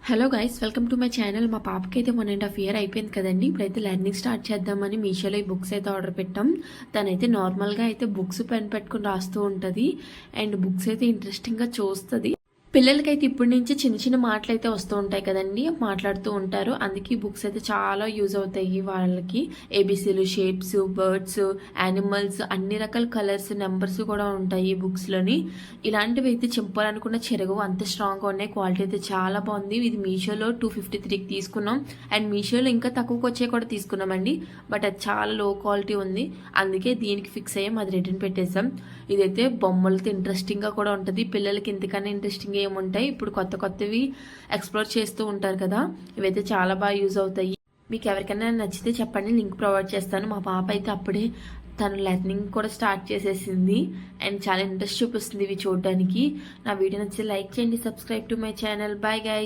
Hello guys, welcome to my channel. మా పాపకి అయితే 1.5 ఇయర్ అయిపోయింది కదండి. ఇప్పుడైతే లెర్నింగ్ స్టార్ట్ చేద్దామని మీషోలో ఈ బుక్స్ అయితే ఆర్డర్ పెట్టాం. తనైతే నార్మల్గా అయితే బుక్స్ పెన్ పెట్టుకుని రాస్తూ ఉంటుంది అండ్ బుక్స్ అయితే ఇంట్రెస్టింగ్గా చూస్తుంది. పిల్లలకైతే ఇప్పటి నుంచి చిన్న చిన్న మాటలు అయితే వస్తూ ఉంటాయి కదండి, మాట్లాడుతూ ఉంటారు. అందుకే ఈ బుక్స్ అయితే చాలా యూజ్ అవుతాయి వాళ్ళకి. ఏబీసీలు, షేప్స్, బర్డ్స్, యానిమల్స్, అన్ని రకాల కలర్స్, నెంబర్స్ కూడా ఉంటాయి ఈ బుక్స్లోని. ఇలాంటివి అయితే చెప్పాలనుకున్న చెరగవు, అంత స్ట్రాంగ్గా ఉన్నాయి. క్వాలిటీ అయితే చాలా బాగుంది. ఇది మీషోలో 253కి తీసుకున్నాం అండ్ మీషోలో ఇంకా తక్కువకి వచ్చే కూడా తీసుకున్నామండి. బట్ అది చాలా లో క్వాలిటీ ఉంది, అందుకే దీనికి ఫిక్స్ అయ్యాం. అది రిటర్న్ పెట్టేసాం. ఇదైతే బొమ్మలతో ఇంట్రెస్టింగ్గా కూడా ఉంటుంది. పిల్లలకి ఇంతకన్నా ఇంట్రెస్టింగ్ ఏముంటాయి, ఇప్పుడు కొత్త కొత్తవి ఎక్స్ప్లోర్ చేస్తూ ఉంటారు కదా. ఇవైతే చాలా బాగా యూజ్ అవుతాయి. మీకు ఎవరికైనా నచ్చితే చెప్పండి, లింక్ ప్రొవైడ్ చేస్తాను. మా పాప అయితే అప్పుడే తను లెర్నింగ్ కూడా స్టార్ట్ చేసేసింది అండ్ చాలా ఇంట్రెస్ట్ చూపిస్తుంది ఇవి చూడడానికి. నా వీడియో నచ్చితే లైక్ చేయండి, subscribe to my channel. Bye guys.